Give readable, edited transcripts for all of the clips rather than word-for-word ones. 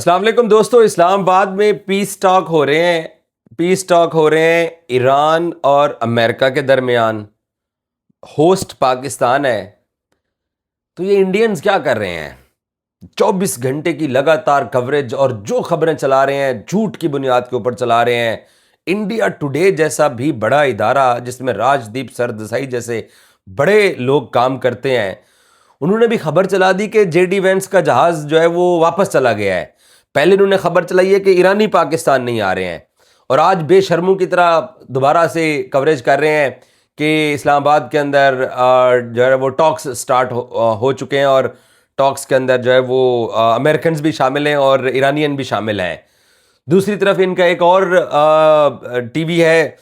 السلام علیکم دوستو، اسلام آباد میں پیس ٹاک ہو رہے ہیں ایران اور امریکہ کے درمیان. ہوسٹ پاکستان ہے. تو یہ انڈینز کیا کر رہے ہیں؟ 24 گھنٹے کی لگاتار کوریج اور جو خبریں چلا رہے ہیں جھوٹ کی بنیاد کے اوپر چلا رہے ہیں. انڈیا ٹوڈے جیسا بھی بڑا ادارہ جس میں راج دیپ سردسائی جیسے بڑے لوگ کام کرتے ہیں، انہوں نے بھی خبر چلا دی کہ جے ڈی وینس کا جہاز جو ہے وہ واپس چلا گیا ہے. پہلے انہوں نے خبر چلائی ہے کہ ایرانی پاکستان نہیں آ رہے ہیں، اور آج بے شرموں کی طرح دوبارہ سے کوریج کر رہے ہیں کہ اسلام آباد کے اندر جو ہے وہ ٹاکس سٹارٹ ہو چکے ہیں، اور ٹاکس کے اندر جو ہے وہ امریکنز بھی شامل ہیں اور ایرانین بھی شامل ہیں. دوسری طرف ان کا ایک اور ٹی وی ہے،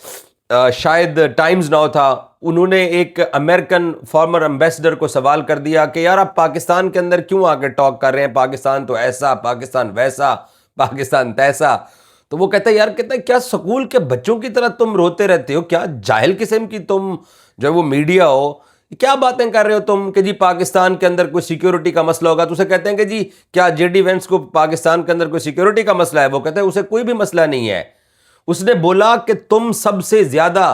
شاید ٹائمز ناؤ تھا، انہوں نے ایک امریکن فارمر ایمبیسڈر کو سوال کر دیا کہ یار آپ پاکستان کے اندر کیوں آ کے ٹاک کر رہے ہیں، پاکستان تو ایسا، پاکستان ویسا، پاکستان تیسا. تو وہ کہتا ہے کیا سکول کے بچوں کی طرح تم روتے رہتے ہو، کیا جاہل قسم کی تم جو ہے وہ میڈیا ہو، کیا باتیں کر رہے ہو تم کہ جی پاکستان کے اندر کوئی سیکیورٹی کا مسئلہ ہوگا. تو اسے کہتے ہیں کہ جی کیا جے ڈی وینس کو پاکستان کے اندر کوئی سیکیورٹی کا مسئلہ ہے؟ وہ کہتے ہیں اسے کوئی بھی مسئلہ نہیں ہے. اس نے بولا کہ تم سب سے زیادہ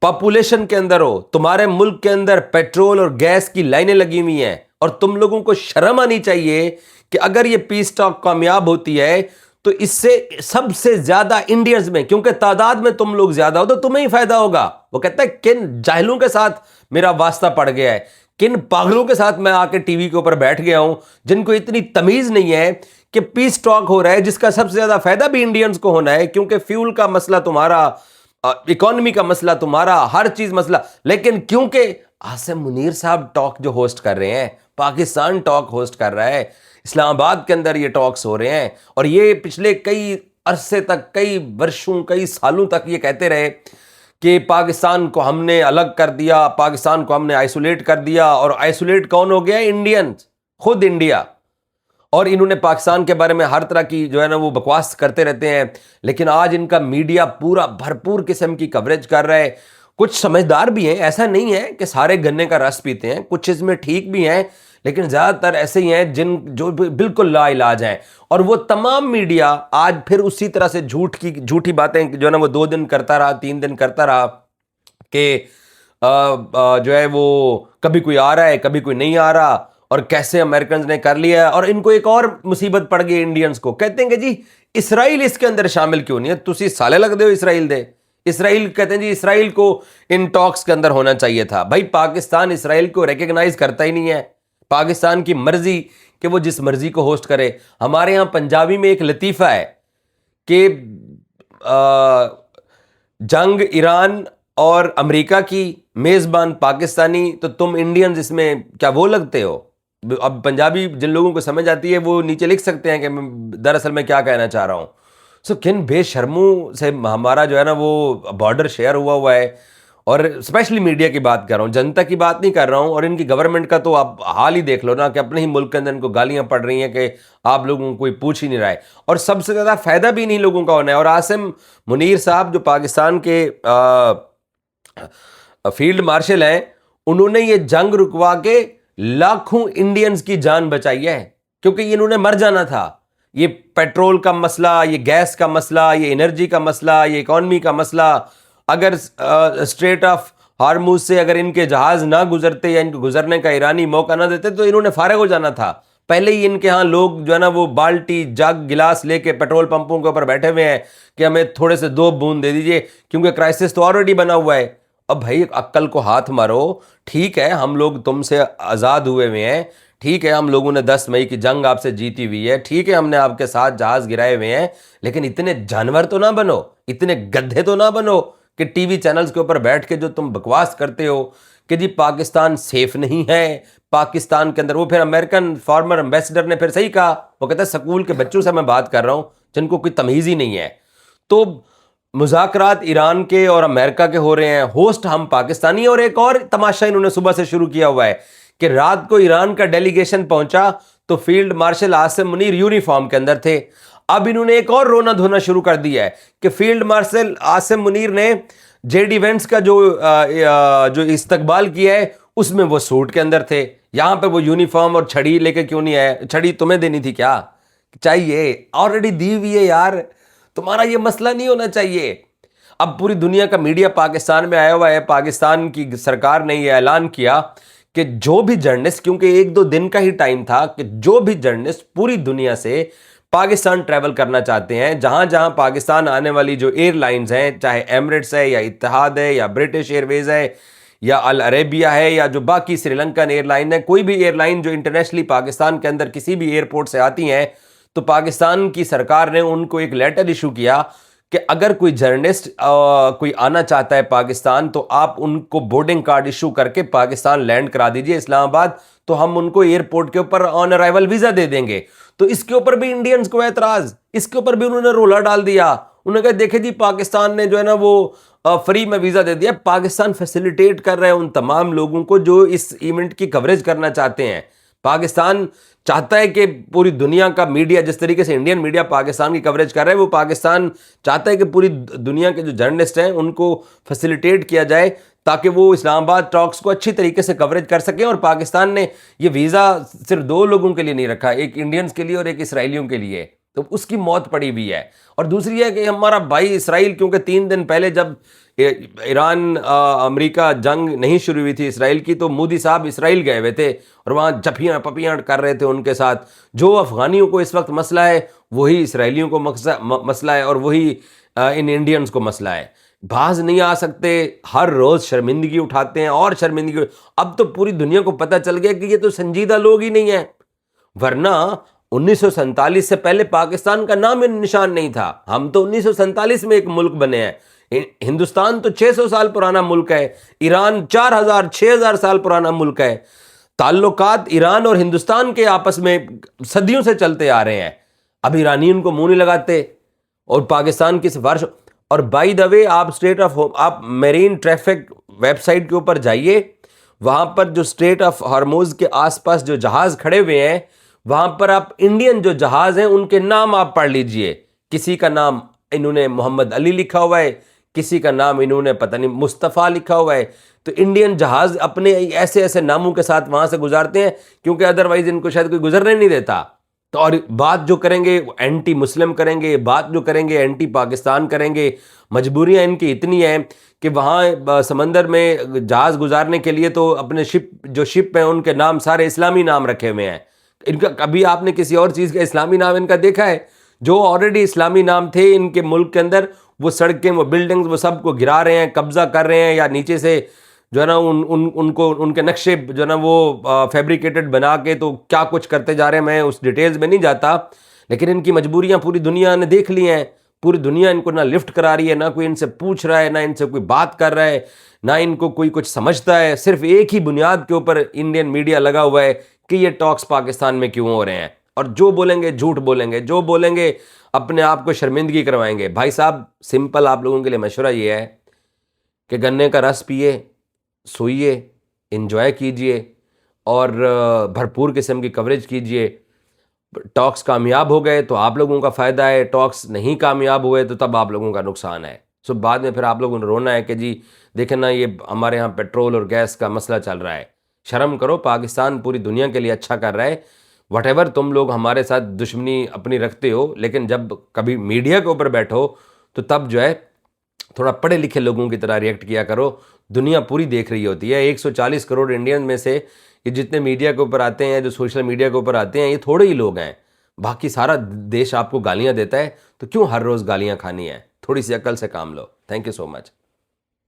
پاپولیشن کے اندر ہو، تمہارے ملک کے اندر پیٹرول اور گیس کی لائنیں لگی ہوئی ہیں، اور تم لوگوں کو شرم آنی چاہیے کہ اگر یہ پیس ٹاک کامیاب ہوتی ہے تو اس سے سب سے زیادہ انڈینز میں، کیونکہ تعداد میں تم لوگ زیادہ ہو تو تمہیں ہی فائدہ ہوگا. وہ کہتا ہے کن جاہلوں کے ساتھ میرا واسطہ پڑ گیا ہے، کن پاگلوں کے ساتھ میں آ کے ٹی وی کے اوپر بیٹھ گیا ہوں جن کو اتنی تمیز نہیں ہے کہ پیس ٹاک ہو رہا ہے جس کا سب سے زیادہ فائدہ بھی انڈینز کو ہونا ہے، کیونکہ فیول کا مسئلہ تمہارا، اکانومی کا مسئلہ تمہارا، ہر چیز مسئلہ. لیکن کیونکہ عاصم منیر صاحب ٹاک جو ہوسٹ کر رہے ہیں، پاکستان ٹاک ہوسٹ کر رہا ہے، اسلام آباد کے اندر یہ ٹاکس ہو رہے ہیں، اور یہ پچھلے کئی عرصے تک، کئی برسوں، کئی سالوں تک یہ کہتے رہے کہ پاکستان کو ہم نے الگ کر دیا، پاکستان کو ہم نے آئسولیٹ کر دیا. اور آئسولیٹ کون ہو گیا؟ انڈین، خود انڈیا. اور انہوں نے پاکستان کے بارے میں ہر طرح کی جو ہے نا وہ بکواس کرتے رہتے ہیں، لیکن آج ان کا میڈیا پورا بھرپور قسم کی کوریج کر رہا ہے. کچھ سمجھدار بھی ہیں، ایسا نہیں ہے کہ سارے گنے کا رس پیتے ہیں، کچھ اس میں ٹھیک بھی ہیں، لیکن زیادہ تر ایسے ہی ہیں جو بالکل لا علاج ہیں. اور وہ تمام میڈیا آج پھر اسی طرح سے جھوٹی باتیں جو ہے نا وہ 2 دن کرتا رہا، 3 دن کرتا رہا کہ جو ہے وہ کبھی کوئی آ رہا ہے، کبھی کوئی نہیں آ رہا، اور کیسے امریکنز نے کر لیا. اور ان کو ایک اور مصیبت پڑ گئی انڈینز کو، کہتے ہیں کہ جی اسرائیل اس کے اندر شامل کیوں نہیں ہے، تسی سالے لگ دے ہو اسرائیل دے. اسرائیل کہتے ہیں جی اسرائیل کو ان ٹاکس کے اندر ہونا چاہیے تھا. بھائی پاکستان اسرائیل کو ریکگنائز کرتا ہی نہیں ہے، پاکستان کی مرضی کہ وہ جس مرضی کو ہوسٹ کرے. ہمارے ہاں پنجابی میں ایک لطیفہ ہے کہ جنگ ایران اور امریکہ کی، میزبان پاکستانی، تو تم انڈینز اس میں کیا وہ لگتے ہو؟ اب پنجابی جن لوگوں کو سمجھ آتی ہے وہ نیچے لکھ سکتے ہیں کہ دراصل میں کیا کہنا چاہ رہا ہوں. کن بے شرموں سے ہمارا جو ہے نا وہ بارڈر شیئر ہوا ہے. اور اسپیشلی میڈیا کی بات کر رہا ہوں، جنتا کی بات نہیں کر رہا ہوں. اور ان کی گورنمنٹ کا تو آپ حال ہی دیکھ لو نا کہ اپنے ہی ملک کے اندر ان کو گالیاں پڑ رہی ہیں کہ آپ لوگوں کو کوئی پوچھ ہی نہیں رہا ہے، اور سب سے زیادہ فائدہ بھی نہیں لوگوں کا ہونا ہے. اور عاصم منیر صاحب جو پاکستان کے فیلڈ مارشل ہیں، انہوں نے یہ جنگ رکوا کے لاکھوں انڈینز کی جان بچائی ہے، کیونکہ انہوں نے مر جانا تھا. یہ پیٹرول کا مسئلہ، یہ گیس کا مسئلہ، یہ انرجی کا مسئلہ، یہ اکانومی کا مسئلہ، اگر اسٹریٹ آف ہارموز سے اگر ان کے جہاز نہ گزرتے یا ان کو گزرنے کا ایرانی موقع نہ دیتے تو انہوں نے فارغ ہو جانا تھا. پہلے ہی ان کے ہاں لوگ جو ہے نا وہ بالٹی، جگ، گلاس لے کے پیٹرول پمپوں کے اوپر بیٹھے ہوئے ہیں کہ ہمیں تھوڑے سے 2 بوند دے دیجئے، کیونکہ کرائسس تو آلریڈی بنا ہوا ہے. اب بھائی عقل کو ہاتھ مارو. ٹھیک ہے ہم لوگ تم سے آزاد ہوئے ہوئے ہیں، ٹھیک ہے ہم لوگوں نے 10 مئی کی جنگ آپ سے جیتی ہوئی ہے، ٹھیک ہے ہم نے آپ کے ساتھ جہاز گرائے ہوئے ہیں، لیکن اتنے جانور تو نہ بنو، اتنے گدھے تو نہ بنو کہ ٹی وی چینلز کے اوپر بیٹھ کے جو تم بکواس کرتے ہو کہ جی پاکستان سیف نہیں ہے، پاکستان کے اندر. وہ پھر امریکن فارمر ایمبیسڈر نے پھر صحیح کہا، وہ کہتا ہے سکول کے بچوں سے میں بات کر رہا ہوں جن کو کوئی تمیز ہی نہیں ہے. تو مذاکرات ایران کے اور امریکہ کے ہو رہے ہیں، ہوسٹ ہم پاکستانی. اور ایک اور تماشا انہوں نے صبح سے شروع کیا ہوا ہے کہ رات کو ایران کا ڈیلیگیشن پہنچا تو field marshal Asim Munir uniform کے اندر تھے. اب انہوں نے ایک اور رونا دھونا شروع کر دیا ہے کہ فیلڈ مارشل عاصم منیر نے جے ڈی وینس کا جو استقبال کیا ہے اس میں وہ سوٹ کے اندر تھے، یہاں پہ وہ یونیفارم اور چھڑی لے کے کیوں نہیں آئے؟ چھڑی تمہیں دینی تھی کیا چاہیے، آلریڈی دی ہوئی ہے یار، تمہارا یہ مسئلہ نہیں ہونا چاہیے۔ اب پوری دنیا کا میڈیا پاکستان میں آیا ہوا ہے، پاکستان کی سرکار نے یہ اعلان کیا کہ جو بھی جرنلسٹ، کیونکہ 1-2 دن کا ہی ٹائم تھا، کہ جو بھی جرنلسٹ پوری دنیا سے پاکستان ٹریول کرنا چاہتے ہیں، جہاں جہاں پاکستان آنے والی جو ایئر لائنز ہیں، چاہے ایمریٹس ہے یا اتحاد ہے یا برٹش ایئر ویز ہے یا العربیہ ہے یا جو باقی سری لنکن ایئر لائن ہے، کوئی بھی ایئر لائن جو انٹرنیشنلی پاکستان کے اندر کسی بھی ایئرپورٹ سے آتی ہیں، تو پاکستان کی سرکار نے ان کو ایک لیٹر ایشو کیا کہ اگر کوئی جرنلسٹ کوئی آنا چاہتا ہے پاکستان، تو آپ ان کو بورڈنگ کارڈ ایشو کر کے پاکستان لینڈ کرا دیجئے اسلام آباد، تو ہم ان کو ایئرپورٹ کے اوپر آن ارائیول ویزا دے دیں گے۔ تو اس کے اوپر بھی انڈینز کو اعتراض، اس کے اوپر بھی انہوں نے رولا ڈال دیا، انہوں نے کہا دیکھیں جی پاکستان نے جو ہے نا وہ فری میں ویزا دے دیا۔ پاکستان فیسیلیٹیٹ کر رہے ہیں ان تمام لوگوں کو جو اس ایونٹ کی کوریج کرنا چاہتے ہیں۔ پاکستان چاہتا ہے کہ پوری دنیا کا میڈیا، جس طریقے سے انڈین میڈیا پاکستان کی کوریج کر رہا ہے، وہ پاکستان چاہتا ہے کہ پوری دنیا کے جو جرنلسٹ ہیں ان کو فیسیلیٹیٹ کیا جائے تاکہ وہ اسلام آباد ٹاکس کو اچھی طریقے سے کوریج کر سکیں۔ اور پاکستان نے یہ ویزا صرف 2 لوگوں کے لیے نہیں رکھا، ایک انڈینز کے لیے اور ایک اسرائیلیوں کے لیے، تو اس کی موت پڑی ہوئی ہے۔ اور دوسری یہ ہے کہ ہمارا بھائی اسرائیل، کیونکہ 3 دن پہلے جب ایران امریکہ جنگ نہیں شروع ہوئی تھی اسرائیل کی، تو مودی صاحب اسرائیل گئے ہوئے تھے اور وہاں جھپیاں پپیاں کر رہے تھے ان کے ساتھ۔ جو افغانیوں کو اس وقت مسئلہ ہے وہی اسرائیلیوں کو مسئلہ ہے، اور وہی ان انڈینز کو مسئلہ ہے۔ باز نہیں آ سکتے، ہر روز شرمندگی اٹھاتے ہیں اور شرمندگی۔ اب تو پوری دنیا کو پتہ چل گیا کہ یہ تو سنجیدہ لوگ ہی نہیں ہیں، ورنہ 1947 سے پہلے پاکستان کا نام نشان نہیں تھا۔ ہم تو 1947 میں ایک ملک بنے ہیں۔ ہندوستان تو 600 سال پرانا ملک ہے، ایران 4000-6000 سال پرانا ملک ہے۔ تعلقات ایران اور ہندوستان کے آپس میں صدیوں سے چلتے آ رہے ہیں، اب ایرانی ان کو منہ نہیں لگاتے اور پاکستان کی سفارش۔ اور بائی دا وے، آپ میرین ٹریفک ویب سائٹ کے اوپر جائیے، وہاں پر جو اسٹریٹ آف ہارموز کے آس پاس جو جہاز کھڑے ہوئے ہیں، وہاں پر آپ انڈین جو جہاز ہیں ان کے نام آپ پڑھ لیجئے۔ کسی کا نام انہوں نے محمد علی لکھا ہوا ہے، کسی کا نام انہوں نے پتہ نہیں مصطفیٰ لکھا ہوا ہے۔ تو انڈین جہاز اپنے ایسے ایسے ناموں کے ساتھ وہاں سے گزارتے ہیں، کیونکہ ادروائز ان کو شاید کوئی گزرنے نہیں دیتا۔ تو اور بات جو کریں گے اینٹی مسلم کریں گے، بات جو کریں گے اینٹی پاکستان کریں گے۔ مجبوریاں ان کی اتنی ہیں کہ وہاں سمندر میں جہاز گزارنے کے لیے تو اپنے شپ ہیں ان کے نام سارے اسلامی نام رکھے ہوئے ہیں۔ ان کا کبھی آپ نے کسی اور چیز کا اسلامی نام ان کا دیکھا ہے؟ جو آلریڈی اسلامی نام تھے ان کے ملک کے اندر، وہ سڑکیں، وہ بلڈنگز، وہ سب کو گرا رہے ہیں، قبضہ کر رہے ہیں، یا نیچے سے جو ہے نا ان کے نقشے جو ہے نا وہ فیبریکیٹڈ بنا کے تو کیا کچھ کرتے جا رہے ہیں، میں اس ڈیٹیلز میں نہیں جاتا۔ لیکن ان کی مجبوریاں پوری دنیا نے دیکھ لی ہیں، پوری دنیا ان کو نہ لفٹ کرا رہی ہے، نہ کوئی ان سے پوچھ رہا ہے، نہ ان سے کوئی بات کر رہا ہے، نہ ان کو کوئی کچھ سمجھتا ہے۔ صرف ایک ہی بنیاد کے اوپر انڈین میڈیا لگا ہوا ہے کہ یہ ٹاکس پاکستان میں کیوں ہو رہے ہیں، اور جو بولیں گے جھوٹ بولیں گے، جو بولیں گے اپنے آپ کو شرمندگی کروائیں گے۔ بھائی صاحب، سمپل آپ لوگوں کے لیے مشورہ یہ ہے کہ گنے کا رس پیے، سوئیے، انجوائے کیجئے اور بھرپور قسم کی کوریج کیجئے۔ ٹاکس کامیاب ہو گئے تو آپ لوگوں کا فائدہ ہے، ٹاکس نہیں کامیاب ہوئے تو تب آپ لوگوں کا نقصان ہے۔ سو بعد میں پھر آپ لوگوں نے رونا ہے کہ جی دیکھیں نا یہ ہمارے ہاں پیٹرول اور گیس کا مسئلہ چل رہا ہے۔ شرم کرو، پاکستان پوری دنیا کے لیے اچھا کر رہا ہے۔ وٹ ایور تم لوگ ہمارے ساتھ دشمنی اپنی رکھتے ہو، لیکن جب کبھی میڈیا کے اوپر بیٹھو تو تب جو ہے تھوڑا پڑھے لکھے لوگوں کی طرح ریئیکٹ کیا کرو۔ دنیا پوری دیکھ رہی ہوتی ہے۔ 140 کروڑ انڈین میں سے یہ جتنے میڈیا کے اوپر آتے ہیں، جو سوشل میڈیا کے اوپر آتے ہیں، یہ تھوڑے ہی لوگ ہیں۔ باقی سارا دیش آپ کو گالیاں دیتا ہے، تو کیوں ہر روز گالیاں کھانی ہیں؟ تھوڑی سی عقل سے کام لو۔ Thank you so much.